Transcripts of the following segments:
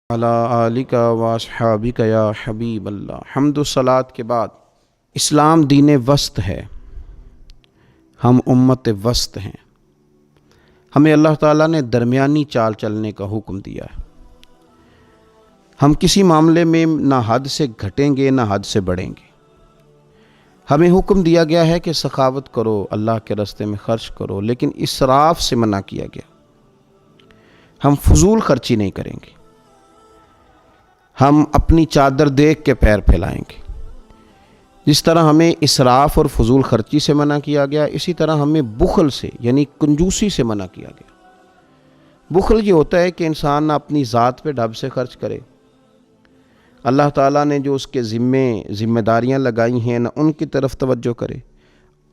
علی آلک و اصحابک یا حبیب اللہ۔ حمد و صلات کے بعد اسلام دین وسط ہے، ہم امت وسط ہیں۔ ہمیں اللہ تعالیٰ نے درمیانی چال چلنے کا حکم دیا ہے۔ ہم کسی معاملے میں نہ حد سے گھٹیں گے نہ حد سے بڑھیں گے۔ ہمیں حکم دیا گیا ہے کہ سخاوت کرو، اللہ کے راستے میں خرچ کرو، لیکن اسراف سے منع کیا گیا۔ ہم فضول خرچی نہیں کریں گے، ہم اپنی چادر دیکھ کے پیر پھیلائیں گے۔ جس طرح ہمیں اسراف اور فضول خرچی سے منع کیا گیا، اسی طرح ہمیں بخل سے یعنی کنجوسی سے منع کیا گیا۔ بخل یہ ہوتا ہے کہ انسان نہ اپنی ذات پہ ڈھب سے خرچ کرے، اللہ تعالیٰ نے جو اس کے ذمہ داریاں لگائی ہیں نہ ان کی طرف توجہ کرے،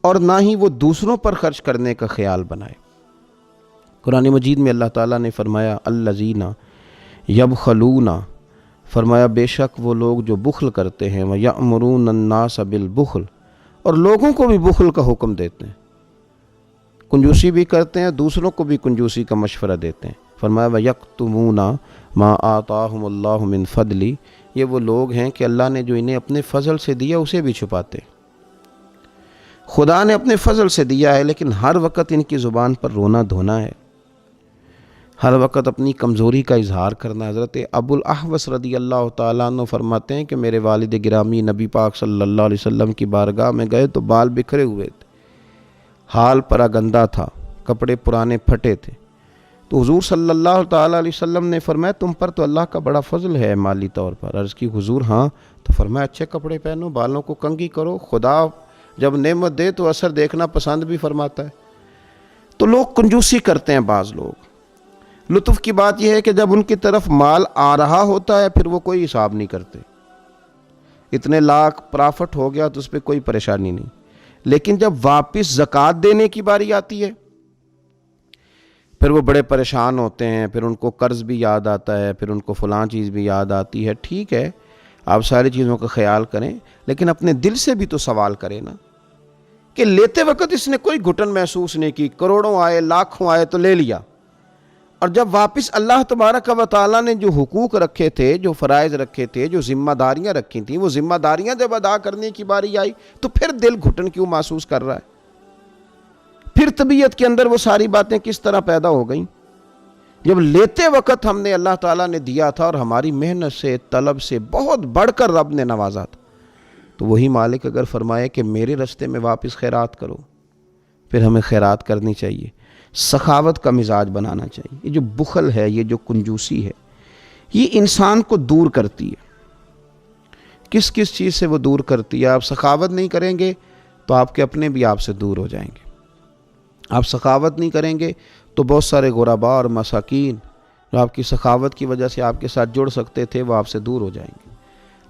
اور نہ ہی وہ دوسروں پر خرچ کرنے کا خیال بنائے۔ قرآن مجید میں اللہ تعالیٰ نے فرمایا الذین یبخلون، فرمایا بے شک وہ لوگ جو بخل کرتے ہیں، وَيَأْمُرُونَ النَّاسَ بِالْبُخْلِ، اور لوگوں کو بھی بخل کا حکم دیتے ہیں، کنجوسی بھی کرتے ہیں، دوسروں کو بھی کنجوسی کا مشورہ دیتے ہیں۔ فرمایا وَيَكْتُمُونَ مَا آتَاهُمُ اللَّهُ مِنْ فَضْلِهِ، یہ وہ لوگ ہیں کہ اللہ نے جو انہیں اپنے فضل سے دیا اسے بھی چھپاتے ہیں۔ خدا نے اپنے فضل سے دیا ہے لیکن ہر وقت ان کی زبان پر رونا دھونا ہے، ہر وقت اپنی کمزوری کا اظہار کرنا۔ حضرت ابو الاحوص رضی اللہ تعالیٰ عنہ فرماتے ہیں کہ میرے والد گرامی نبی پاک صلی اللہ علیہ وسلم کی بارگاہ میں گئے تو بال بکھرے ہوئے تھے، حال پرا گندا تھا، کپڑے پرانے پھٹے تھے۔ تو حضور صلی اللہ تعالیٰ علیہ وسلم نے فرمایا تم پر تو اللہ کا بڑا فضل ہے مالی طور پر۔ عرض کی حضور ہاں؟ تو فرمایا اچھے کپڑے پہنو، بالوں کو کنگھی کرو، خدا جب نعمت دے تو اثر دیکھنا پسند بھی فرماتا ہے۔ تو لوگ کنجوسی کرتے ہیں، بعض لوگ۔ لطف کی بات یہ ہے کہ جب ان کی طرف مال آ رہا ہوتا ہے پھر وہ کوئی حساب نہیں کرتے، اتنے لاکھ پرافٹ ہو گیا تو اس پہ کوئی پریشانی نہیں، لیکن جب واپس زکوٰۃ دینے کی باری آتی ہے پھر وہ بڑے پریشان ہوتے ہیں، پھر ان کو قرض بھی یاد آتا ہے، پھر ان کو فلاں چیز بھی یاد آتی ہے۔ ٹھیک ہے آپ ساری چیزوں کا خیال کریں، لیکن اپنے دل سے بھی تو سوال کریں نا کہ لیتے وقت اس نے کوئی گھٹن محسوس نہیں کی، کروڑوں آئے لاکھوں آئے تو لے لیا، اور جب واپس اللہ تبارک و تعالیٰ نے جو حقوق رکھے تھے، جو فرائض رکھے تھے، جو ذمہ داریاں رکھی تھیں، وہ ذمہ داریاں جب ادا کرنے کی باری آئی تو پھر دل گھٹن کیوں محسوس کر رہا ہے؟ پھر طبیعت کے اندر وہ ساری باتیں کس طرح پیدا ہو گئیں؟ جب لیتے وقت ہم نے اللہ تعالیٰ نے دیا تھا اور ہماری محنت سے، طلب سے بہت بڑھ کر رب نے نوازا تھا، تو وہی مالک اگر فرمائے کہ میرے راستے میں واپس خیرات کرو، پھر ہمیں خیرات کرنی چاہیے، سخاوت کا مزاج بنانا چاہیے۔ یہ جو بخل ہے، یہ جو کنجوسی ہے، یہ انسان کو دور کرتی ہے۔ کس کس چیز سے وہ دور کرتی ہے؟ آپ سخاوت نہیں کریں گے تو آپ کے اپنے بھی آپ سے دور ہو جائیں گے۔ آپ سخاوت نہیں کریں گے تو بہت سارے غرباء اور مساکین جو آپ کی سخاوت کی وجہ سے آپ کے ساتھ جڑ سکتے تھے وہ آپ سے دور ہو جائیں گے۔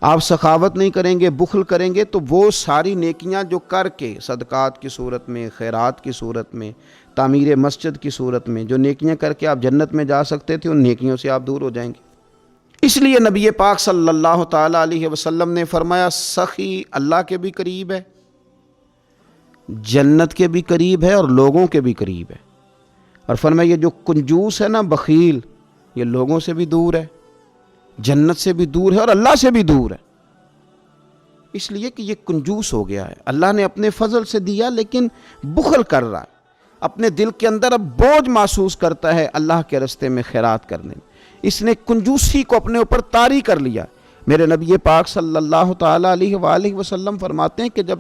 آپ سخاوت نہیں کریں گے، بخل کریں گے، تو وہ ساری نیکیاں جو کر کے صدقات کی صورت میں، خیرات کی صورت میں، تعمیر مسجد کی صورت میں جو نیکیاں کر کے آپ جنت میں جا سکتے تھے، ان نیکیوں سے آپ دور ہو جائیں گے۔ اس لیے نبی پاک صلی اللہ تعالیٰ علیہ وسلم نے فرمایا سخی اللہ کے بھی قریب ہے، جنت کے بھی قریب ہے، اور لوگوں کے بھی قریب ہے۔ اور فرمایا یہ جو کنجوس ہے نا، بخیل، یہ لوگوں سے بھی دور ہے، جنت سے بھی دور ہے، اور اللہ سے بھی دور ہے۔ اس لیے کہ یہ کنجوس ہو گیا ہے، اللہ نے اپنے فضل سے دیا لیکن بخل کر رہا ہے، اپنے دل کے اندر اب بوجھ محسوس کرتا ہے اللہ کے راستے میں خیرات کرنے میں۔ اس نے کنجوسی کو اپنے اوپر طاری کر لیا۔ میرے نبی پاک صلی اللہ تعالیٰ علیہ وآلہ وسلم فرماتے ہیں کہ جب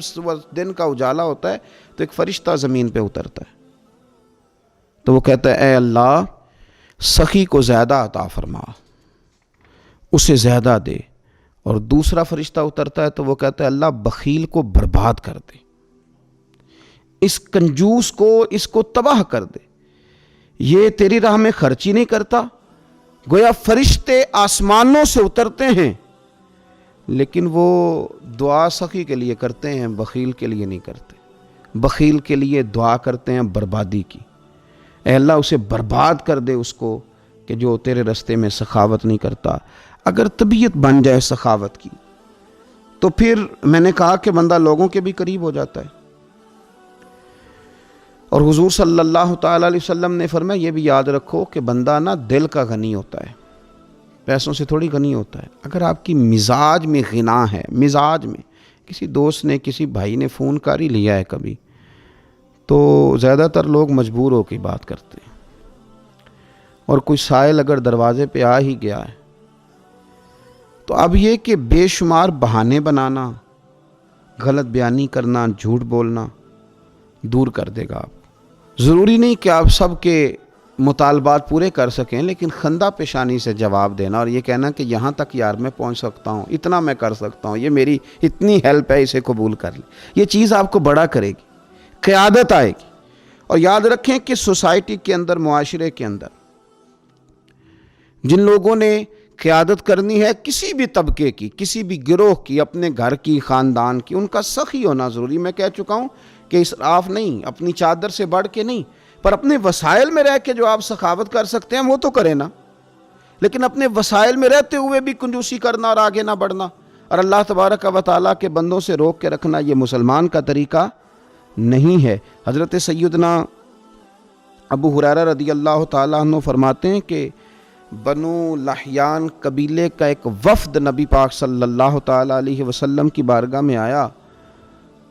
دن کا اجالا ہوتا ہے تو ایک فرشتہ زمین پہ اترتا ہے، تو وہ کہتا ہے اے اللہ سخی کو زیادہ عطا فرما، اسے زیادہ دے، اور دوسرا فرشتہ اترتا ہے تو وہ کہتا ہے اللہ بخیل کو برباد کر دے، اس کنجوس کو، اس کو تباہ کر دے، یہ تیری راہ میں خرچی نہیں کرتا۔ گویا فرشتے آسمانوں سے اترتے ہیں لیکن وہ دعا سخی کے لیے کرتے ہیں، بخیل کے لیے نہیں کرتے۔ بخیل کے لیے دعا کرتے ہیں بربادی کی، اے اللہ اسے برباد کر دے، اس کو کہ جو تیرے راستے میں سخاوت نہیں کرتا۔ اگر طبیعت بن جائے سخاوت کی تو پھر میں نے کہا کہ بندہ لوگوں کے بھی قریب ہو جاتا ہے۔ اور حضور صلی اللہ تعالیٰ علیہ وسلم نے فرمایا یہ بھی یاد رکھو کہ بندہ نا دل کا غنی ہوتا ہے، پیسوں سے تھوڑی غنی ہوتا ہے. اگر آپ کی مزاج میں غنا ہے، مزاج میں، کسی دوست نے کسی بھائی نے فون کر ہی لیا ہے کبھی، تو زیادہ تر لوگ مجبور ہو کے بات کرتے ہیں. اور کوئی سائل اگر دروازے پہ آ ہی گیا ہے تو اب یہ کہ بے شمار بہانے بنانا، غلط بیانی کرنا، جھوٹ بولنا دور کر دے گا. آپ ضروری نہیں کہ آپ سب کے مطالبات پورے کر سکیں، لیکن خندہ پیشانی سے جواب دینا اور یہ کہنا کہ یہاں تک یار میں پہنچ سکتا ہوں، اتنا میں کر سکتا ہوں، یہ میری اتنی ہیلپ ہے، اسے قبول کر لیں. یہ چیز آپ کو بڑا کرے گی، قیادت آئے گی. اور یاد رکھیں کہ سوسائٹی کے اندر، معاشرے کے اندر جن لوگوں نے قیادت کرنی ہے کسی بھی طبقے کی، کسی بھی گروہ کی، اپنے گھر کی، خاندان کی، ان کا سخی ہونا ضروری. میں کہہ چکا ہوں کہ اسراف نہیں، اپنی چادر سے بڑھ کے نہیں، پر اپنے وسائل میں رہ کے جو آپ سخاوت کر سکتے ہیں وہ تو کریں نا. لیکن اپنے وسائل میں رہتے ہوئے بھی کنجوسی کرنا اور آگے نہ بڑھنا اور اللہ تبارک و تعالیٰ کے بندوں سے روک کے رکھنا، یہ مسلمان کا طریقہ نہیں ہے. حضرت سیدنا ابو ہریرہ رضی اللہ تعالیٰ عنہ فرماتے ہیں کہ بنو لحیان قبیلے کا ایک وفد نبی پاک صلی اللہ تعالیٰ علیہ وسلم کی بارگاہ میں آیا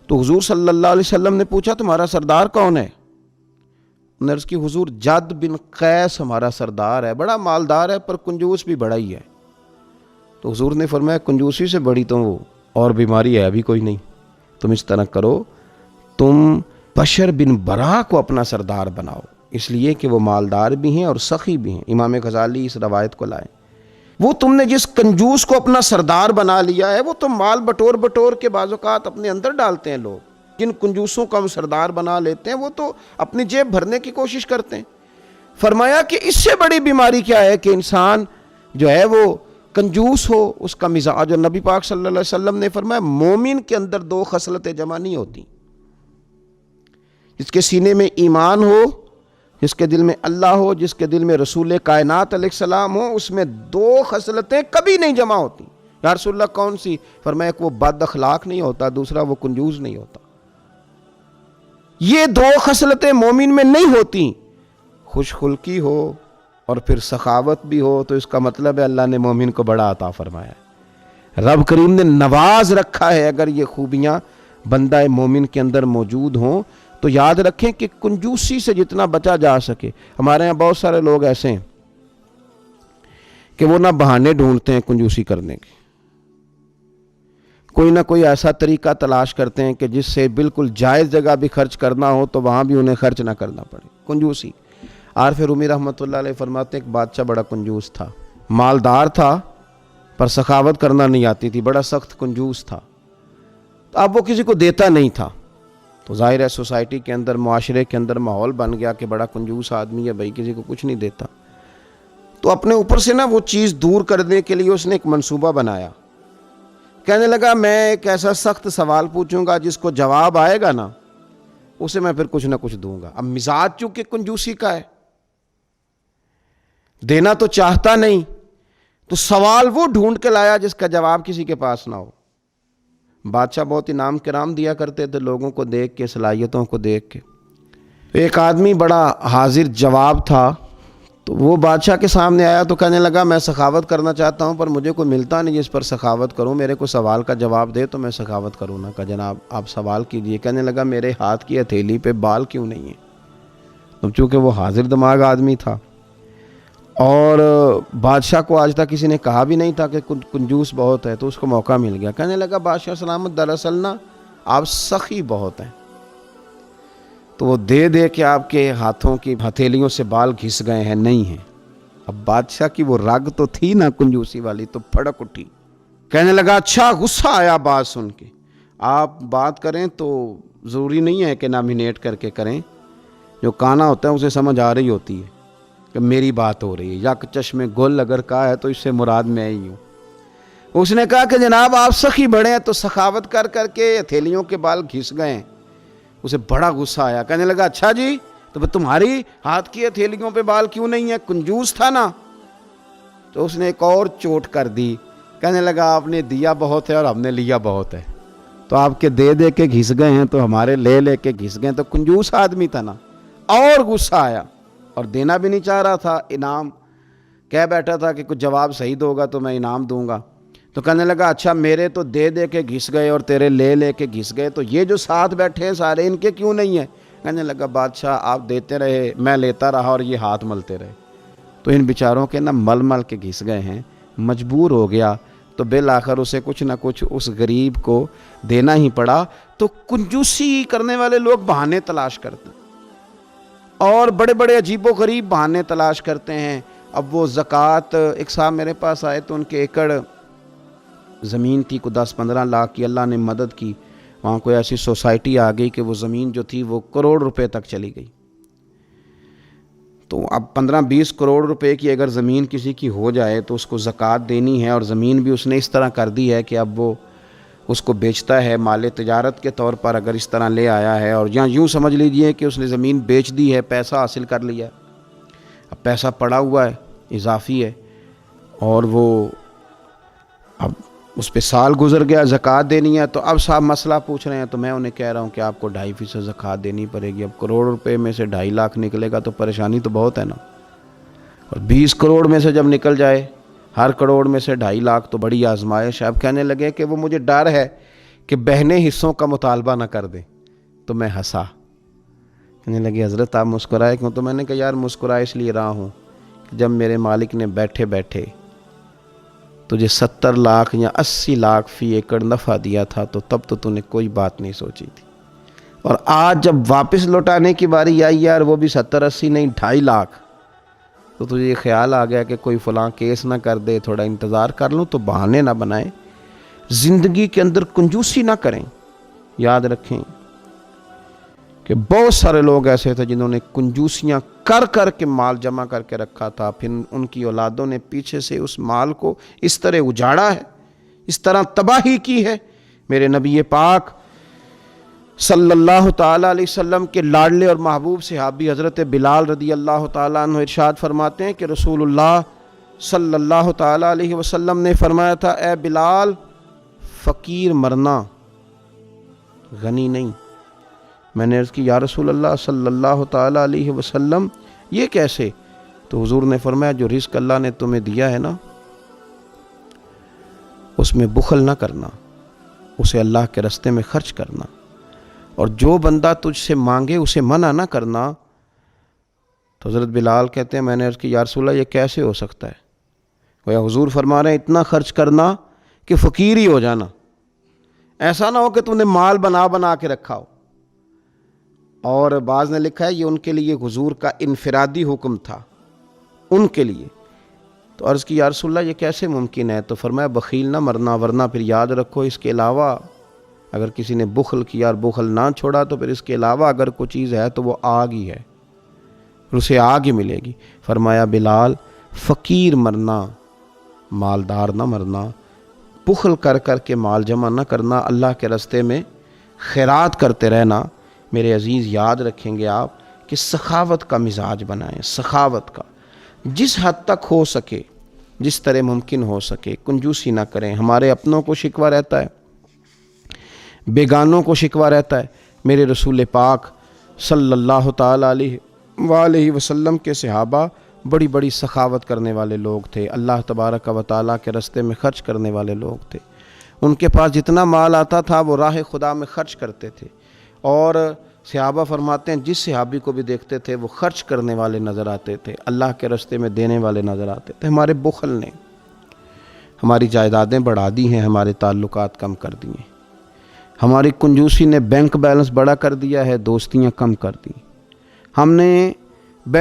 تو حضور صلی اللہ علیہ وسلم نے پوچھا تمہارا سردار کون ہے؟ انہوں نے عرض کی حضور جد بن قیس ہمارا سردار ہے، بڑا مالدار ہے پر کنجوس بھی بڑا ہی ہے. تو حضور نے فرمایا کنجوسی سے بڑی تو وہ اور بیماری ہے ابھی کوئی نہیں. تم اس طرح کرو، تم بشر بن برا کو اپنا سردار بناؤ، اس لیے کہ وہ مالدار بھی ہیں اور سخی بھی ہیں. امام غزالی اس روایت کو لائے. وہ تم نے جس کنجوس کو اپنا سردار بنا لیا ہے وہ تو مال بٹور بٹور کے بعض اوقات اپنے اندر ڈالتے ہیں. لوگ جن کنجوسوں کو ہم سردار بنا لیتے ہیں وہ تو اپنی جیب بھرنے کی کوشش کرتے ہیں. فرمایا کہ اس سے بڑی بیماری کیا ہے کہ انسان جو ہے وہ کنجوس ہو، اس کا مزاج. اور نبی پاک صلی اللہ علیہ وسلم نے فرمایا مومن کے اندر دو خصلتیں جمع نہیں ہوتی، جس کے سینے میں ایمان ہو، جس کے دل میں اللہ ہو، جس کے دل میں رسول کائنات علیہ السلام ہو، اس میں دو خصلتیں کبھی نہیں جمع ہوتی. یا رسول اللہ کون سی؟ فرمایا ایک وہ بد اخلاق نہیں ہوتا، دوسرا وہ کنجوس نہیں ہوتا. یہ دو خصلتیں مومن میں نہیں ہوتی. خوش خلقی ہو اور پھر سخاوت بھی ہو تو اس کا مطلب ہے اللہ نے مومن کو بڑا عطا فرمایا ہے، رب کریم نے نواز رکھا ہے. اگر یہ خوبیاں بندہ مومن کے اندر موجود ہوں تو یاد رکھیں کہ کنجوسی سے جتنا بچا جا سکے. ہمارے ہاں بہت سارے لوگ ایسے ہیں کہ وہ نہ بہانے ڈھونڈتے ہیں کنجوسی کرنے کے، کوئی نہ کوئی ایسا طریقہ تلاش کرتے ہیں کہ جس سے بالکل جائز جگہ بھی خرچ کرنا ہو تو وہاں بھی انہیں خرچ نہ کرنا پڑے. کنجوسی. عارف رومی رحمۃ اللہ علیہ فرماتے ہیں ایک بادشاہ بڑا کنجوس تھا، مالدار تھا پر سخاوت کرنا نہیں آتی تھی، بڑا سخت کنجوس تھا. تو اب وہ کسی کو دیتا نہیں تھا تو ظاہر ہے سوسائٹی کے اندر، معاشرے کے اندر ماحول بن گیا کہ بڑا کنجوس آدمی ہے بھائی، کسی کو کچھ نہیں دیتا. تو اپنے اوپر سے نا وہ چیز دور کرنے کے لیے اس نے ایک منصوبہ بنایا. کہنے لگا میں ایک ایسا سخت سوال پوچھوں گا جس کو جواب آئے گا نا اسے میں پھر کچھ نہ کچھ دوں گا. اب مزاج چونکہ کنجوسی کا ہے، دینا تو چاہتا نہیں، تو سوال وہ ڈھونڈ کے لایا جس کا جواب کسی کے پاس نہ ہو. بادشاہ بہت انعام کرام دیا کرتے تھے لوگوں کو دیکھ کے، صلاحیتوں کو دیکھ کے. ایک آدمی بڑا حاضر جواب تھا تو وہ بادشاہ کے سامنے آیا تو کہنے لگا میں سخاوت کرنا چاہتا ہوں پر مجھے کوئی ملتا نہیں جس پر سخاوت کروں، میرے کو سوال کا جواب دے تو میں سخاوت کروں نا. کہا جناب آپ سوال کیجئے. کہنے لگا میرے ہاتھ کی ہتھیلی پہ بال کیوں نہیں ہے؟ اب چونکہ وہ حاضر دماغ آدمی تھا اور بادشاہ کو آج تک کسی نے کہا بھی نہیں تھا کہ کنجوس بہت ہے، تو اس کو موقع مل گیا. کہنے لگا بادشاہ سلامت دراصل نا آپ سخی بہت ہیں، تو وہ دے دے کے آپ کے ہاتھوں کی ہتھیلیوں سے بال گھس گئے ہیں، نہیں ہیں. اب بادشاہ کی وہ رگ تو تھی نا کنجوسی والی، تو پھڑک اٹھی. کہنے لگا اچھا، غصہ آیا بات سن کے. آپ بات کریں تو ضروری نہیں ہے کہ نامینیٹ کر کے کریں، جو کانا ہوتا ہے اسے سمجھ آ رہی ہوتی ہے کہ میری بات ہو رہی ہے. یک چشم گل اگر کہا ہے تو اس سے مراد میں ہی ہوں. اس نے کہا کہ جناب آپ سخی بڑے ہیں تو سخاوت کر کر کے ہتھیلیوں کے بال گھس گئے ہیں. اسے بڑا غصہ آیا. کہنے لگا اچھا جی تو تمہاری ہاتھ کی ہتھیلیوں پہ بال کیوں نہیں ہے؟ کنجوس تھا نا. تو اس نے ایک اور چوٹ کر دی. کہنے لگا آپ نے دیا بہت ہے اور ہم نے لیا بہت ہے، تو آپ کے دے دے کے گھس گئے ہیں تو ہمارے لے لے کے گھس گئے. تو کنجوس آدمی تھا نا. اور غصہ آیا اور دینا بھی نہیں چاہ رہا تھا انعام. کہہ بیٹھا تھا کہ کچھ جواب صحیح ہوگا تو میں انعام دوں گا. تو کہنے لگا اچھا میرے تو دے دے کے گھس گئے اور تیرے لے لے کے گھس گئے, تو یہ جو ساتھ بیٹھے ہیں سارے ان کے کیوں نہیں ہیں؟ کہنے لگا بادشاہ آپ دیتے رہے, میں لیتا رہا اور یہ ہاتھ ملتے رہے, تو ان بیچاروں کے نا مل مل کے گھس گئے ہیں. مجبور ہو گیا تو بالآخر اسے کچھ نہ کچھ اس غریب کو دینا ہی پڑا. تو کنجوسی کرنے والے لوگ بہانے تلاش کرتے ہیں اور بڑے بڑے عجیب و غریب بہانے تلاش کرتے ہیں. اب وہ زکوٰۃ, ایک صاحب میرے پاس آئے تو ان کے ایکڑ زمین تھی, کو 10-15 لاکھ کی, اللہ نے مدد کی, وہاں کوئی ایسی سوسائٹی آ گئی کہ وہ زمین جو تھی وہ کروڑ روپے تک چلی گئی. تو اب 15-20 کروڑ روپے کی اگر زمین کسی کی ہو جائے تو اس کو زکوٰۃ دینی ہے, اور زمین بھی اس نے اس طرح کر دی ہے کہ اب وہ اس کو بیچتا ہے مال تجارت کے طور پر, اگر اس طرح لے آیا ہے, اور یوں سمجھ لیجئے کہ اس نے زمین بیچ دی ہے, پیسہ حاصل کر لیا, اب پیسہ پڑا ہوا ہے اضافی ہے, اور وہ اب اس پہ سال گزر گیا, زکوٰۃ دینی ہے. تو اب صاحب مسئلہ پوچھ رہے ہیں, تو میں انہیں کہہ رہا ہوں کہ آپ کو 2.5% زکوٰۃ دینی پڑے گی. اب کروڑ روپے میں سے 2.5 لاکھ نکلے گا تو پریشانی تو بہت ہے نا, اور 20 کروڑ میں سے جب نکل جائے, ہر کروڑ میں سے 2.5 لاکھ تو بڑی آزمائش ہے. اب کہنے لگے کہ وہ مجھے ڈر ہے کہ بہنے حصوں کا مطالبہ نہ کر دیں. تو میں ہنسا, کہنے لگے حضرت آپ مسکرائے کیوں؟ تو میں نے کہا یار مسکرائے اس لیے رہا ہوں کہ جب میرے مالک نے بیٹھے بیٹھے تجھے 70 لاکھ یا 80 لاکھ فی ایکڑ نفع دیا تھا تو تب تو نے کوئی بات نہیں سوچی تھی, اور آج جب واپس لوٹانے کی باری آئی یار, وہ بھی 70-80 نہیں 2.5 لاکھ, تو تجھے یہ خیال آ گیا کہ کوئی فلاں کیس نہ کر دے, تھوڑا انتظار کر لوں. تو بہانے نہ بنائیں, زندگی کے اندر کنجوسی نہ کریں. یاد رکھیں کہ بہت سارے لوگ ایسے تھے جنہوں نے کنجوسیاں کر کر کے مال جمع کر کے رکھا تھا, پھر ان کی اولادوں نے پیچھے سے اس مال کو اس طرح اجاڑا ہے, اس طرح تباہی کی ہے. میرے نبی پاک صلی اللہ تعالیٰ علیہ وسلم کے لاڈلے اور محبوب صحابی حضرت بلال رضی اللہ تعالیٰ عنہ ارشاد فرماتے ہیں کہ رسول اللہ صلی اللہ تعالیٰ علیہ وسلم نے فرمایا تھا, اے بلال فقیر مرنا غنی نہیں. میں نے عرض کی یا رسول اللہ صلی اللہ تعالیٰ علیہ وسلم یہ کیسے؟ تو حضور نے فرمایا جو رزق اللہ نے تمہیں دیا ہے نا اس میں بخل نہ کرنا, اسے اللہ کے راستے میں خرچ کرنا, اور جو بندہ تجھ سے مانگے اسے منع نہ کرنا. تو حضرت بلال کہتے ہیں میں نے عرض کی یا رسول اللہ یہ کیسے ہو سکتا ہے؟ گویا حضور فرما رہے ہیں اتنا خرچ کرنا کہ فقیر ہی ہو جانا, ایسا نہ ہو کہ تم نے مال بنا بنا کے رکھا ہو. اور بعض نے لکھا ہے یہ ان کے لیے حضور کا انفرادی حکم تھا, ان کے لیے. تو عرض کی یا رسول اللہ یہ کیسے ممکن ہے؟ تو فرمایا بخیل نہ مرنا, ورنہ پھر یاد رکھو اس کے علاوہ اگر کسی نے بخل کیا اور بخل نہ چھوڑا تو پھر اس کے علاوہ اگر کوئی چیز ہے تو وہ آگ ہی ہے, اسے آگ ہی ملے گی. فرمایا بلال فقیر مرنا, مالدار نہ مرنا, بخل کر کر کے مال جمع نہ کرنا, اللہ کے راستے میں خیرات کرتے رہنا. میرے عزیز یاد رکھیں گے آپ کہ سخاوت کا مزاج بنائیں, سخاوت کا جس حد تک ہو سکے, جس طرح ممکن ہو سکے, کنجوسی نہ کریں. ہمارے اپنوں کو شکوہ رہتا ہے, بیگانوں کو شکوہ رہتا ہے. میرے رسول پاک صلی اللہ تعالیٰ علیہ وآلہ وسلم کے صحابہ بڑی بڑی سخاوت کرنے والے لوگ تھے, اللہ تبارک و تعالیٰ کے راستے میں خرچ کرنے والے لوگ تھے. ان کے پاس جتنا مال آتا تھا وہ راہ خدا میں خرچ کرتے تھے, اور صحابہ فرماتے ہیں جس صحابی کو بھی دیکھتے تھے وہ خرچ کرنے والے نظر آتے تھے, اللہ کے راستے میں دینے والے نظر آتے تھے. ہمارے بخل نے ہماری جائیدادیں بڑھا دی ہیں, ہمارے تعلقات کم کر دیے. ہماری کنجوسی نے بینک بیلنس بڑا کر دیا ہے, دوستیاں کم کر دی. ہم نے بینک